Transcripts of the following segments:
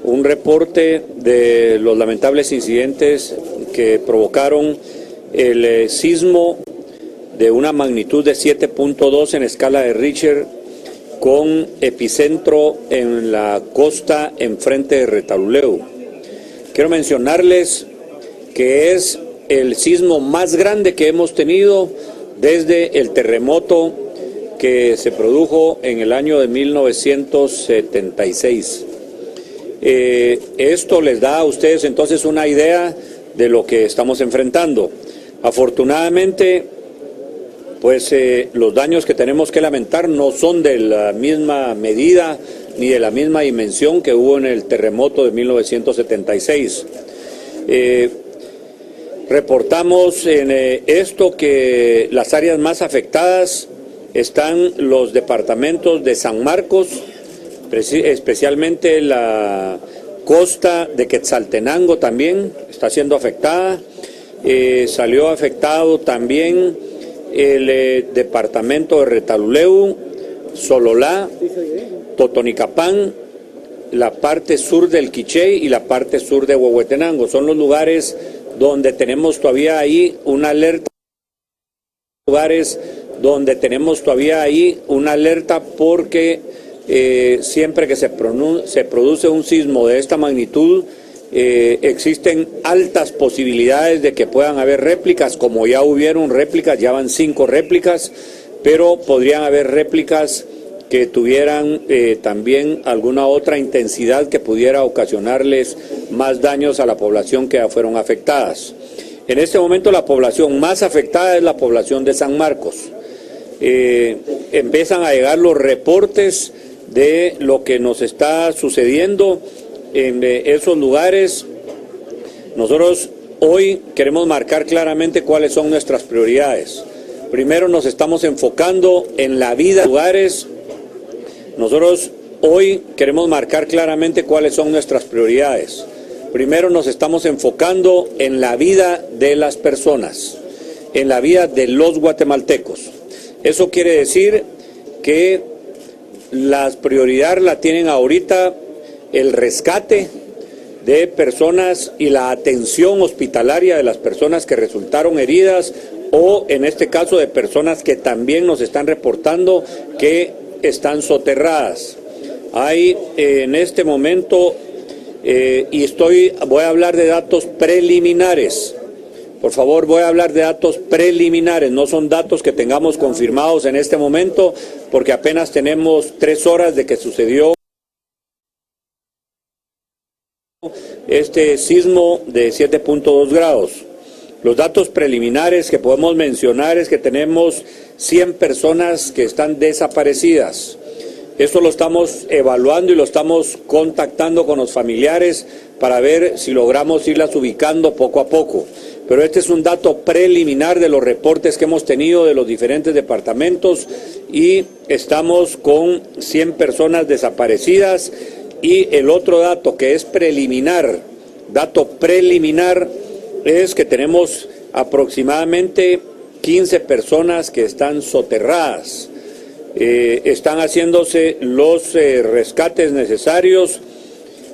un reporte de los lamentables incidentes que provocaron el sismo de una magnitud de 7.2 en escala de Richter, con epicentro en la costa enfrente de Retalhuleu. Quiero mencionarles que es el sismo más grande que hemos tenido desde el terremoto que se produjo en el año de 1976. Esto les da a ustedes entonces una idea de lo que estamos enfrentando. Afortunadamente, pues los daños que tenemos que lamentar no son de la misma medida ni de la misma dimensión que hubo en el terremoto de 1976. Reportamos en esto que las áreas más afectadas están los departamentos de San Marcos, especialmente la costa de Quetzaltenango también está siendo afectada. Salió afectado también el departamento de Retalhuleu, Sololá, Totonicapán, la parte sur del Quiché y la parte sur de Huehuetenango. Son los lugares donde tenemos todavía ahí una alerta, porque siempre que se produce un sismo de esta magnitud, existen altas posibilidades de que puedan haber réplicas, como ya hubieron réplicas, ya van 5 réplicas, pero podrían haber réplicas que tuvieran también alguna otra intensidad que pudiera ocasionarles más daños a la población que ya fueron afectadas. En este momento la población más afectada es la población de San Marcos. Empiezan a llegar los reportes de lo que nos está sucediendo en esos lugares. Nosotros hoy queremos marcar claramente cuáles son nuestras prioridades. Primero nos estamos enfocando en la vida de lugares. Nosotros hoy queremos marcar claramente cuáles son nuestras prioridades. Primero nos estamos enfocando en la vida de las personas, en la vida de los guatemaltecos. Eso quiere decir que la prioridad la tienen ahorita el rescate de personas y la atención hospitalaria de las personas que resultaron heridas, o en este caso de personas que también nos están reportando que están soterradas. Hay en este momento, voy a hablar de datos preliminares. Por favor, voy a hablar de datos preliminares, no son datos que tengamos confirmados en este momento, porque apenas tenemos 3 horas de que sucedió este sismo de 7.2 grados. Los datos preliminares que podemos mencionar es que tenemos 100 personas que están desaparecidas. Esto lo estamos evaluando y lo estamos contactando con los familiares para ver si logramos irlas ubicando poco a poco. Pero este es un dato preliminar de los reportes que hemos tenido de los diferentes departamentos, y estamos con 100 personas desaparecidas. Y el otro dato que es preliminar, es que tenemos aproximadamente 15 personas que están soterradas. Están haciéndose los rescates necesarios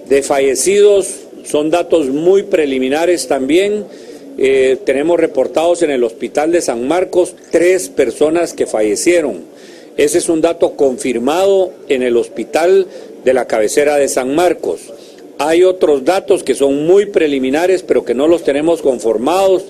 de fallecidos. Son datos muy preliminares también. Tenemos reportados en el hospital de San Marcos 3 personas que fallecieron. Ese es un dato confirmado en el hospital de la cabecera de San Marcos. Hay otros datos que son muy preliminares, pero que no los tenemos confirmados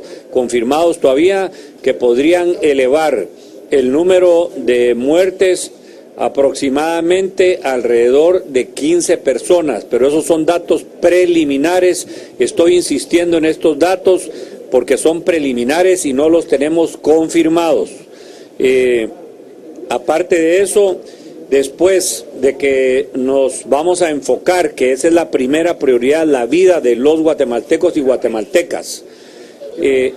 todavía, que podrían elevar el número de muertes aproximadamente alrededor de 15 personas, pero esos son datos preliminares. Estoy insistiendo en estos datos porque son preliminares y no los tenemos confirmados. Aparte de eso, después de que nos vamos a enfocar, que esa es la primera prioridad, la vida de los guatemaltecos y guatemaltecas,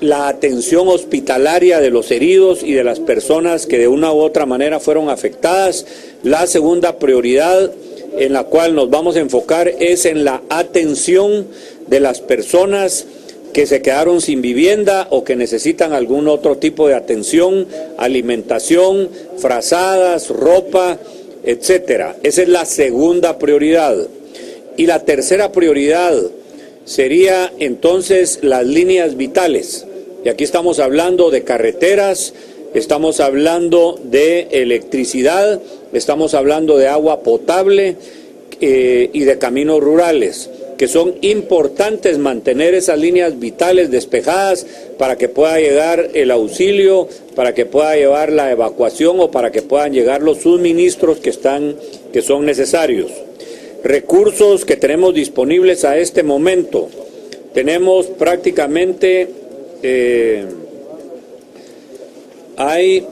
la atención hospitalaria de los heridos y de las personas que de una u otra manera fueron afectadas. La segunda prioridad en la cual nos vamos a enfocar es en la atención de las personas que se quedaron sin vivienda o que necesitan algún otro tipo de atención, alimentación, frazadas, ropa, etcétera. Esa es la segunda prioridad. Y la tercera prioridad sería entonces las líneas vitales. Y aquí estamos hablando de carreteras, estamos hablando de electricidad, estamos hablando de agua potable y de caminos rurales, que son importantes mantener esas líneas vitales despejadas para que pueda llegar el auxilio, para que pueda llevar la evacuación o para que puedan llegar los suministros que son necesarios. Recursos que tenemos disponibles a este momento. Tenemos prácticamente, hay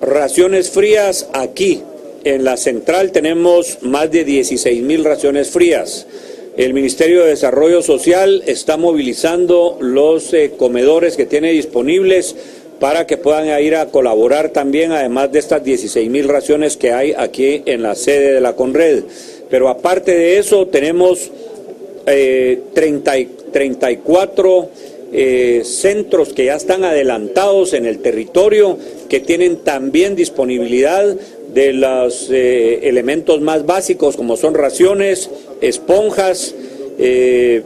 raciones frías aquí. En la central tenemos más de 16,000 raciones frías. El Ministerio de Desarrollo Social está movilizando los comedores que tiene disponibles para que puedan ir a colaborar también, además de estas 16,000 raciones que hay aquí en la sede de la Conred. Pero aparte de eso, tenemos 34 centros que ya están adelantados en el territorio, que tienen también disponibilidad de los elementos más básicos, como son raciones, esponjas,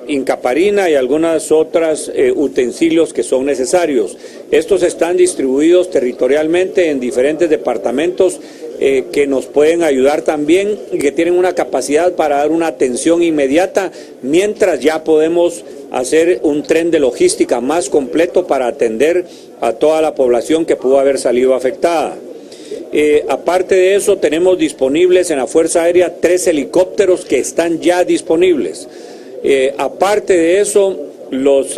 incaparina y algunas otras utensilios que son necesarios. Estos están distribuidos territorialmente en diferentes departamentos que nos pueden ayudar también y que tienen una capacidad para dar una atención inmediata, mientras ya podemos hacer un tren de logística más completo para atender a toda la población que pudo haber salido afectada. Aparte de eso, tenemos disponibles en la Fuerza Aérea 3 helicópteros que están ya disponibles. Aparte de eso, los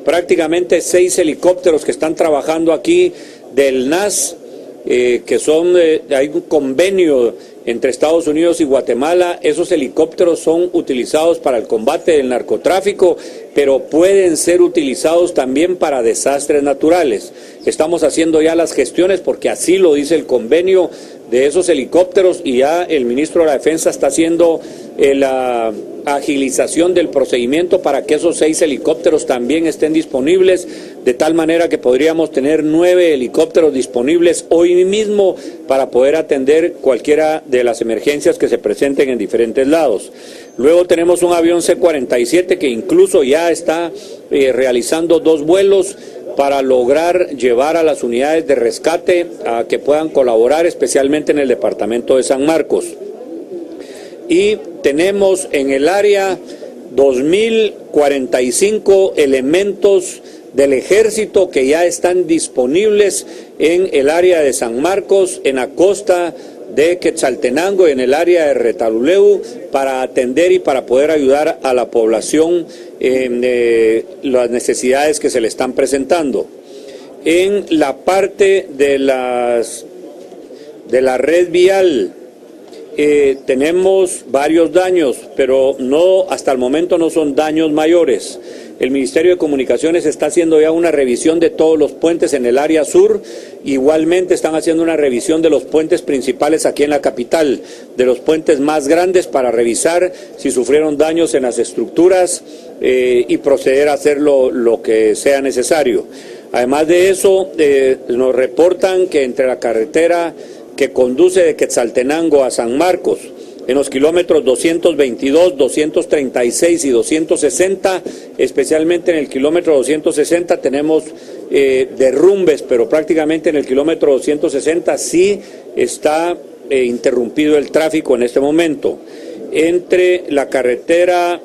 prácticamente 6 helicópteros que están trabajando aquí del NAS, que son, hay un convenio entre Estados Unidos y Guatemala. Esos helicópteros son utilizados para el combate del narcotráfico, pero pueden ser utilizados también para desastres naturales. Estamos haciendo ya las gestiones porque así lo dice el convenio de esos helicópteros, y ya el ministro de la Defensa está haciendo la agilización del procedimiento para que esos 6 helicópteros también estén disponibles, de tal manera que podríamos tener 9 helicópteros disponibles hoy mismo para poder atender cualquiera de las emergencias que se presenten en diferentes lados. Luego tenemos un avión C-47 que incluso ya está realizando 2 vuelos para lograr llevar a las unidades de rescate a que puedan colaborar, especialmente en el departamento de San Marcos. Y tenemos en el área 2.045 elementos del ejército que ya están disponibles en el área de San Marcos, en la costa de Quetzaltenango y en el área de Retaluleu, para atender y para poder ayudar a la población en las necesidades que se le están presentando. En la parte de la red vial, tenemos varios daños, pero no, hasta el momento no son daños mayores. El Ministerio de Comunicaciones está haciendo ya una revisión de todos los puentes en el área sur. Igualmente están haciendo una revisión de los puentes principales aquí en la capital, de los puentes más grandes, para revisar si sufrieron daños en las estructuras y proceder a hacer lo que sea necesario. Además de eso, nos reportan que entre la carretera que conduce de Quetzaltenango a San Marcos, en los kilómetros 222, 236 y 260, especialmente en el kilómetro 260 tenemos derrumbes, pero prácticamente en el kilómetro 260 sí está interrumpido el tráfico en este momento. Entre la carretera,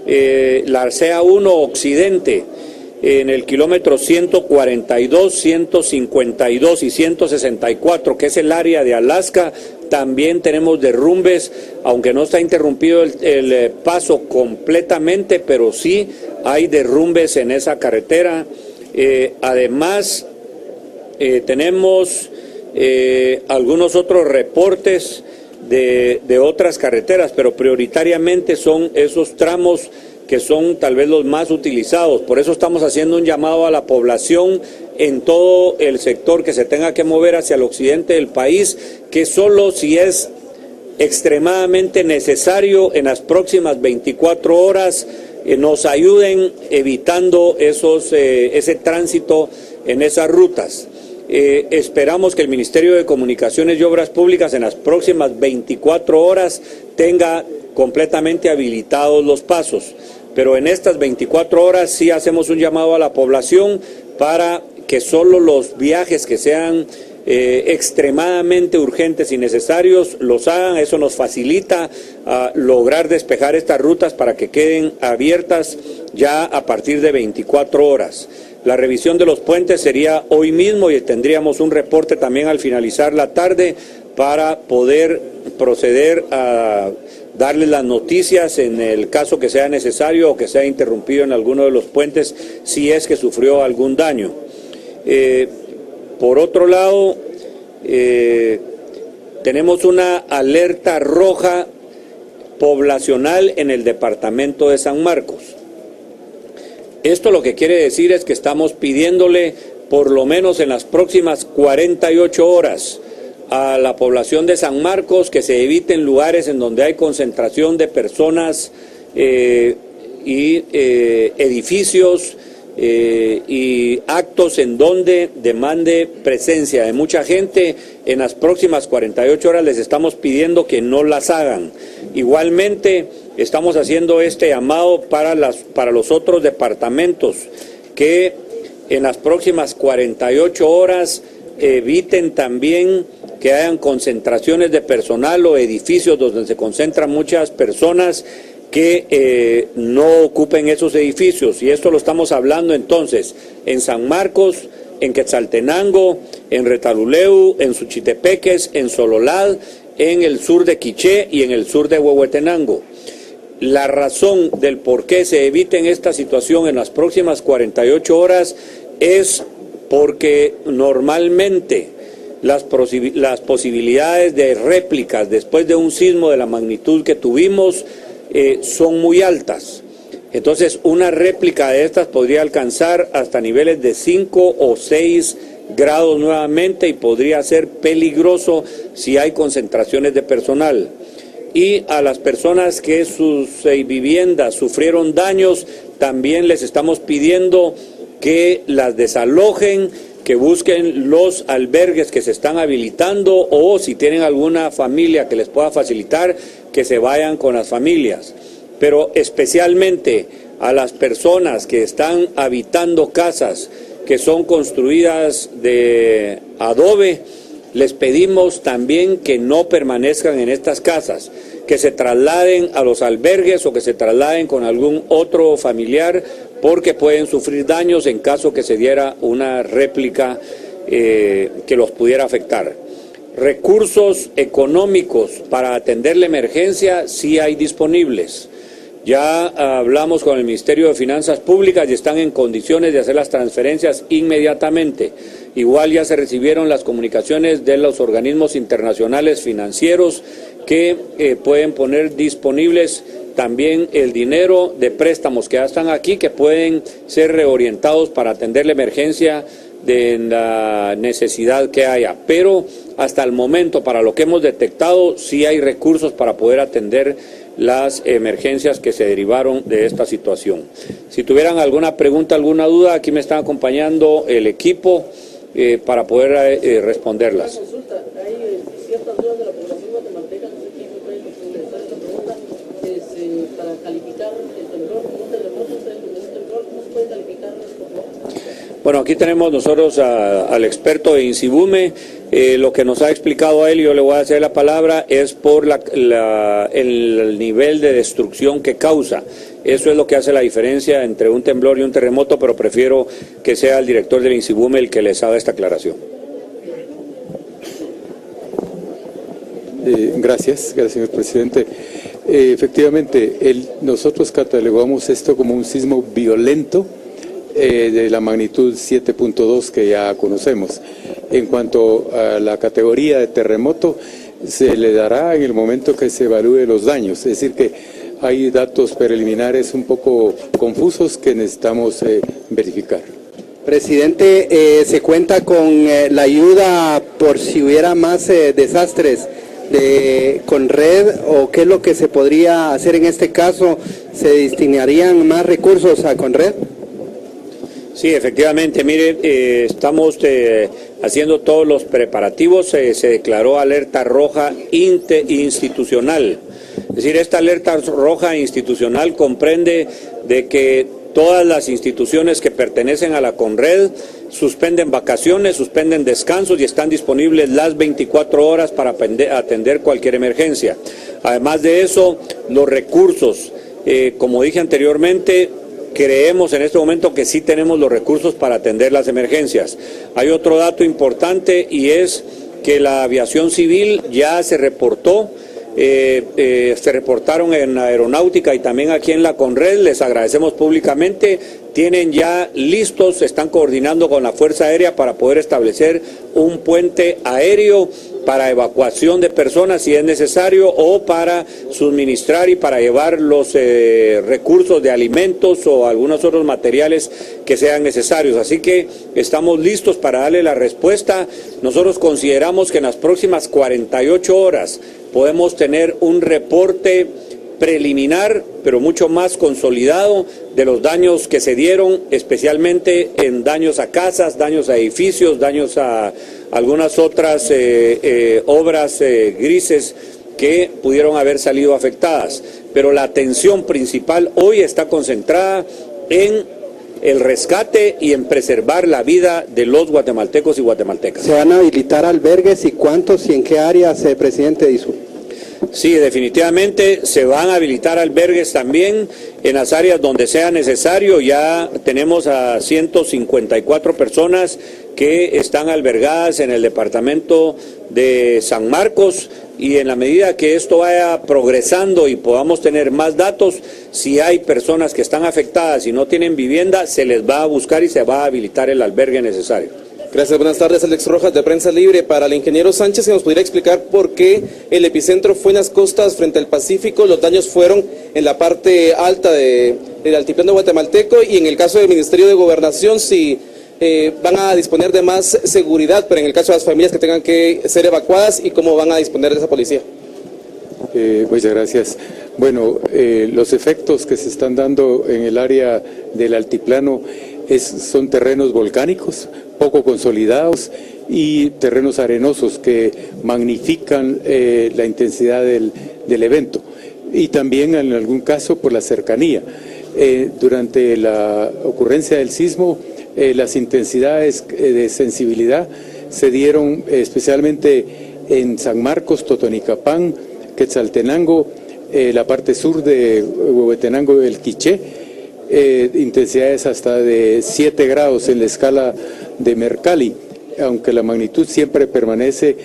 la CA1 Occidente, en el kilómetro 142, 152 y 164, que es el área de Alaska, también tenemos derrumbes, aunque no está interrumpido el paso completamente, pero sí hay derrumbes en esa carretera. Además, tenemos algunos otros reportes de otras carreteras, pero prioritariamente son esos tramos que son tal vez los más utilizados. Por eso estamos haciendo un llamado a la población en todo el sector que se tenga que mover hacia el occidente del país, que solo si es extremadamente necesario en las próximas 24 horas nos ayuden evitando ese tránsito en esas rutas. Esperamos que el Ministerio de Comunicaciones y Obras Públicas en las próximas 24 horas tenga completamente habilitados los pasos. Pero en estas 24 horas sí hacemos un llamado a la población para que solo los viajes que sean extremadamente urgentes y necesarios los hagan. Eso nos facilita lograr despejar estas rutas para que queden abiertas ya a partir de 24 horas. La revisión de los puentes sería hoy mismo y tendríamos un reporte también al finalizar la tarde para poder proceder a darles las noticias en el caso que sea necesario o que sea interrumpido en alguno de los puentes si es que sufrió algún daño. Por otro lado, tenemos una alerta roja poblacional en el departamento de San Marcos. Esto lo que quiere decir es que estamos pidiéndole, por lo menos en las próximas 48 horas, a la población de San Marcos que se eviten lugares en donde hay concentración de personas y edificios y actos en donde demande presencia de mucha gente. En las próximas 48 horas les estamos pidiendo que no las hagan. Igualmente estamos haciendo este llamado para los otros departamentos que en las próximas 48 horas eviten también que hayan concentraciones de personal o edificios donde se concentran muchas personas, que no ocupen esos edificios. Y esto lo estamos hablando entonces en San Marcos, en Quetzaltenango, en Retaluleu, en Suchitepeques, en Sololad, en el sur de Quiché y en el sur de Huehuetenango. La razón del por qué se eviten esta situación en las próximas 48 horas es porque normalmente las posibilidades de réplicas después de un sismo de la magnitud que tuvimos son muy altas. Entonces, una réplica de estas podría alcanzar hasta niveles de 5 o 6 grados nuevamente y podría ser peligroso si hay concentraciones de personal. Y a las personas que sus viviendas sufrieron daños, también les estamos pidiendo que las desalojen, que busquen los albergues que se están habilitando, o si tienen alguna familia que les pueda facilitar, que se vayan con las familias. Pero especialmente a las personas que están habitando casas que son construidas de adobe, les pedimos también que no permanezcan en estas casas, que se trasladen a los albergues o que se trasladen con algún otro familiar, porque pueden sufrir daños en caso que se diera una réplica que los pudiera afectar. Recursos económicos para atender la emergencia sí hay disponibles. Ya hablamos con el Ministerio de Finanzas Públicas y están en condiciones de hacer las transferencias inmediatamente. Igual ya se recibieron las comunicaciones de los organismos internacionales financieros que pueden poner disponibles también el dinero de préstamos que ya están aquí, que pueden ser reorientados para atender la emergencia de la necesidad que haya. Pero hasta el momento, para lo que hemos detectado, sí hay recursos para poder atender las emergencias que se derivaron de esta situación. Si tuvieran alguna pregunta, alguna duda, aquí me están acompañando el equipo para poder responderlas. Una consulta, hay ciertas dudas de la población guatemalteca, no sé quién me puede contestar esta pregunta, para calificar el temblor, un terremoto, un temblor, ¿cómo se puede calificar, por favor? Bueno, aquí tenemos nosotros al experto de INSIBUME. Lo que nos ha explicado a él, y yo le voy a hacer la palabra, es por el nivel de destrucción que causa. Eso es lo que hace la diferencia entre un temblor y un terremoto, pero prefiero que sea el director del INSIBUME el que les haga esta aclaración. Gracias, señor presidente. Efectivamente, nosotros catalogamos esto como un sismo violento de la magnitud 7.2 que ya conocemos. En cuanto a la categoría de terremoto, se le dará en el momento que se evalúe los daños. Es decir, que hay datos preliminares un poco confusos que necesitamos verificar. Presidente, ¿se cuenta con la ayuda por si hubiera más desastres de Conred, o qué es lo que se podría hacer en este caso? ¿Se destinarían más recursos a Conred? Sí, efectivamente, mire, estamos haciendo todos los preparativos. Se declaró alerta roja institucional. Es decir, esta alerta roja institucional comprende de que todas las instituciones que pertenecen a la CONRED suspenden vacaciones, suspenden descansos y están disponibles las 24 horas para atender cualquier emergencia. Además de eso, los recursos, como dije anteriormente, creemos en este momento que sí tenemos los recursos para atender las emergencias. Hay otro dato importante y es que la aviación civil ya se reportó. Se reportaron en Aeronáutica y también aquí en la CONRED, les agradecemos públicamente, tienen ya listos, están coordinando con la Fuerza Aérea para poder establecer un puente aéreo para evacuación de personas si es necesario o para suministrar y para llevar los recursos de alimentos o algunos otros materiales que sean necesarios. Así que estamos listos para darle la respuesta. Nosotros consideramos que en las próximas 48 horas podemos tener un reporte preliminar, pero mucho más consolidado, de los daños que se dieron, especialmente en daños a casas, daños a edificios, daños a algunas otras obras grises que pudieron haber salido afectadas. Pero la atención principal hoy está concentrada en el rescate y en preservar la vida de los guatemaltecos y guatemaltecas. ¿Se van a habilitar albergues y cuántos y en qué áreas, presidente Disu? Sí, definitivamente se van a habilitar albergues también en las áreas donde sea necesario. Ya tenemos a 154 personas que están albergadas en el departamento de San Marcos y en la medida que esto vaya progresando y podamos tener más datos, si hay personas que están afectadas y no tienen vivienda, se les va a buscar y se va a habilitar el albergue necesario. Gracias, buenas tardes. Alex Rojas de Prensa Libre. Para el ingeniero Sánchez, que nos pudiera explicar por qué el epicentro fue en las costas frente al Pacífico, los daños fueron en la parte alta del altiplano guatemalteco, y en el caso del Ministerio de Gobernación, si van a disponer de más seguridad, pero en el caso de las familias que tengan que ser evacuadas, y cómo van a disponer de esa policía. Muchas gracias. Bueno, los efectos que se están dando en el área del altiplano son terrenos volcánicos, poco consolidados, y terrenos arenosos que magnifican la intensidad del evento, y también en algún caso por la cercanía. Durante la ocurrencia del sismo, las intensidades de sensibilidad se dieron especialmente en San Marcos, Totonicapán, Quetzaltenango, la parte sur de Huehuetenango y el Quiché, intensidades hasta de 7 grados en la escala de Mercalli, aunque la magnitud siempre permanece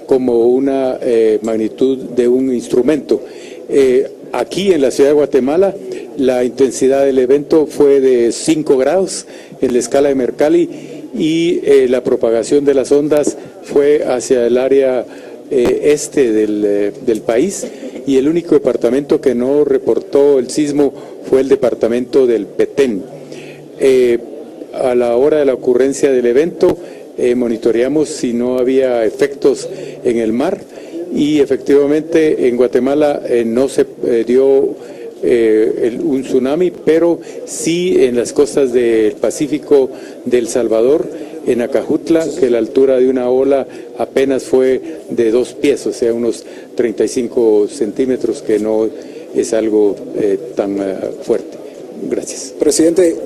como una magnitud de un instrumento. Aquí en la ciudad de Guatemala, la intensidad del evento fue de 5 grados en la escala de Mercalli, y la propagación de las ondas fue hacia el área este del país, y el único departamento que no reportó el sismo fue el departamento del Petén. A la hora de la ocurrencia del evento, monitoreamos si no había efectos en el mar, y efectivamente en Guatemala no se dio un tsunami, pero sí en las costas del Pacífico de El Salvador, en Acajutla, que la altura de una ola apenas fue de 2 pies, o sea, unos 35 centímetros, que no es algo tan fuerte. Gracias. Presidente,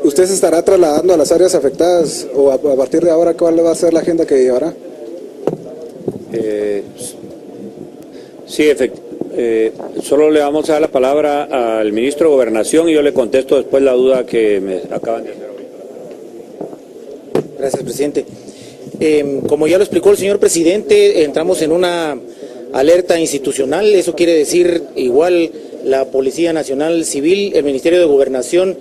¿usted se estará trasladando a las áreas afectadas, o a partir de ahora cuál va a ser la agenda que llevará? Sí, solo le vamos a dar la palabra al ministro de Gobernación y yo le contesto después la duda que me acaban de hacer. Gracias, presidente. Como ya lo explicó el señor presidente, entramos en una alerta institucional. Eso quiere decir igual la Policía Nacional Civil, el Ministerio de Gobernación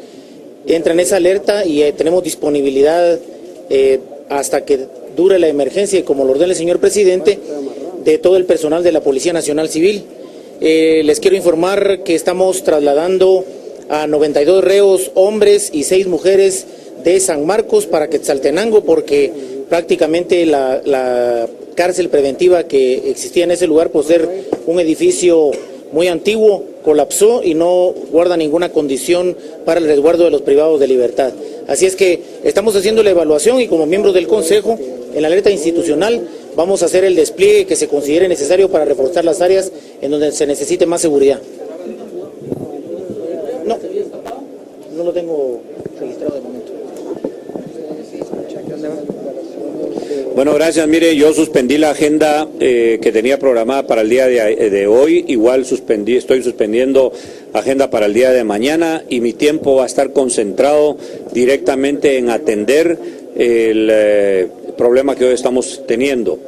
entra en esa alerta, y tenemos disponibilidad hasta que dure la emergencia, y como lo ordena el señor presidente, de todo el personal de la Policía Nacional Civil. Les quiero informar que estamos trasladando a 92 reos hombres y 6 mujeres de San Marcos para Quetzaltenango, porque prácticamente la cárcel preventiva que existía en ese lugar, por ser un edificio muy antiguo, colapsó y no guarda ninguna condición para el resguardo de los privados de libertad. Así es que estamos haciendo la evaluación, y como miembros del Consejo en la alerta institucional, vamos a hacer el despliegue que se considere necesario para reforzar las áreas en donde se necesite más seguridad. No lo tengo registrado de momento. Bueno, gracias. Mire, yo suspendí la agenda que tenía programada para el día de hoy. Igual estoy suspendiendo agenda para el día de mañana y mi tiempo va a estar concentrado directamente en atender el problema que hoy estamos teniendo.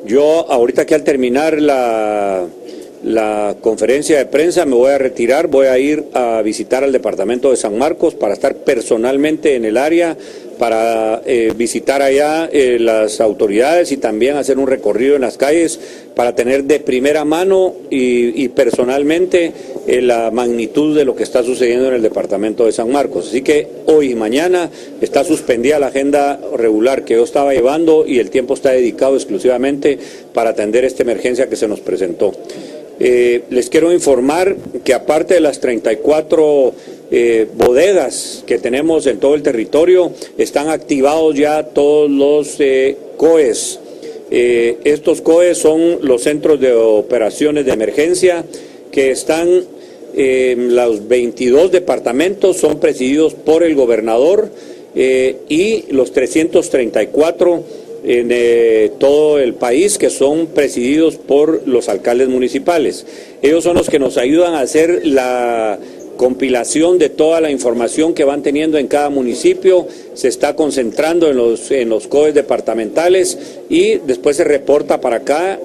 Yo ahorita que al terminar la conferencia de prensa me voy a retirar, voy a ir a visitar al departamento de San Marcos para estar personalmente en el área, para visitar allá las autoridades y también hacer un recorrido en las calles para tener de primera mano y personalmente la magnitud de lo que está sucediendo en el departamento de San Marcos. Así que hoy y mañana está suspendida la agenda regular que yo estaba llevando y el tiempo está dedicado exclusivamente para atender esta emergencia que se nos presentó. Les quiero informar que aparte de las 34 bodegas que tenemos en todo el territorio, están activados ya todos los COEs. Estos COEs son los centros de operaciones de emergencia que están en los 22 departamentos, son presididos por el gobernador y los 334 en todo el país que son presididos por los alcaldes municipales. Ellos son los que nos ayudan a hacer la compilación de toda la información que van teniendo en cada municipio, se está concentrando en los COEs departamentales y después se reporta para acá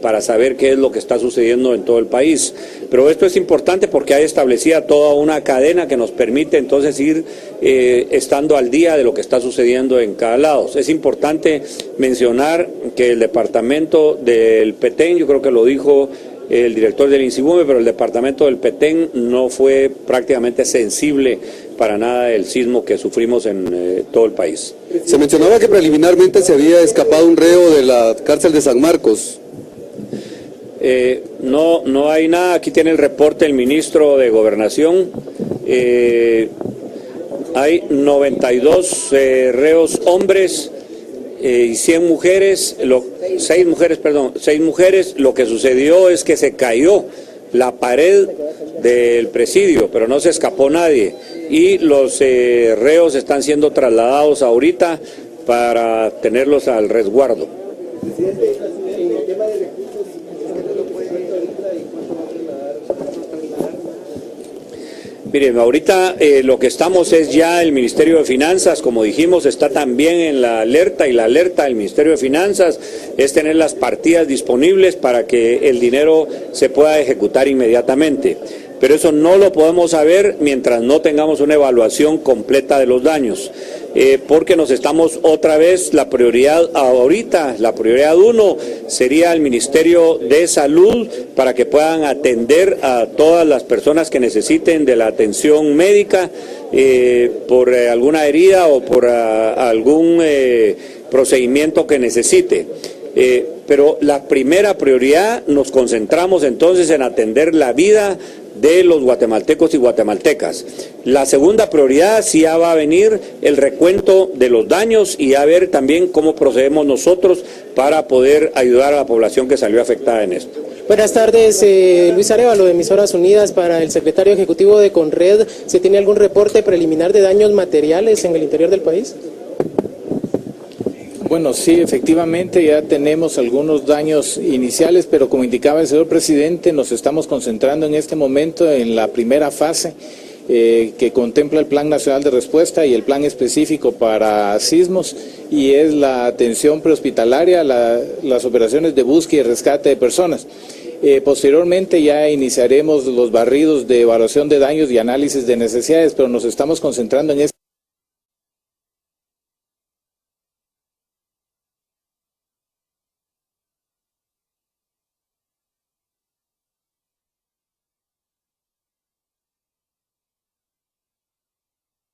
para saber qué es lo que está sucediendo en todo el país. Pero esto es importante porque hay establecida toda una cadena que nos permite entonces ir estando al día de lo que está sucediendo en cada lado. Es importante mencionar que el departamento del Petén, yo creo que lo dijo el director del INSIBUME, pero el departamento del Petén no fue prácticamente sensible para nada del sismo que sufrimos en todo el país. Se mencionaba que preliminarmente se había escapado un reo de la cárcel de San Marcos. No hay nada, aquí tiene el reporte el ministro de Gobernación. Hay 92 reos hombres y 100 mujeres, 6 mujeres, lo que sucedió es que se cayó la pared del presidio, pero no se escapó nadie y los reos están siendo trasladados ahorita para tenerlos al resguardo. Presidente, en el tema de recursos, ¿usted lo puede ver ahorita y cuánto va a trasladar? Miren, ahorita lo que estamos es ya el Ministerio de Finanzas, como dijimos, está también en la alerta y la alerta del Ministerio de Finanzas es tener las partidas disponibles para que el dinero se pueda ejecutar inmediatamente. Pero eso no lo podemos saber mientras no tengamos una evaluación completa de los daños. Porque nos estamos otra vez, la prioridad ahorita, la prioridad 1 sería el Ministerio de Salud para que puedan atender a todas las personas que necesiten de la atención médica por alguna herida o por algún procedimiento que necesite. Pero la primera prioridad nos concentramos entonces en atender la vida de los guatemaltecos y guatemaltecas. La segunda prioridad sí ya va a venir el recuento de los daños y a ver también cómo procedemos nosotros para poder ayudar a la población que salió afectada en esto. Buenas tardes, Luis Arevalo de Emisoras Unidas. Para el secretario ejecutivo de Conred, ¿se tiene algún reporte preliminar de daños materiales en el interior del país? Bueno, sí, efectivamente ya tenemos algunos daños iniciales, pero como indicaba el señor presidente, nos estamos concentrando en este momento en la primera fase que contempla el Plan Nacional de Respuesta y el plan específico para sismos, y es la atención prehospitalaria, las operaciones de búsqueda y rescate de personas. Posteriormente ya iniciaremos los barridos de evaluación de daños y análisis de necesidades, pero nos estamos concentrando en este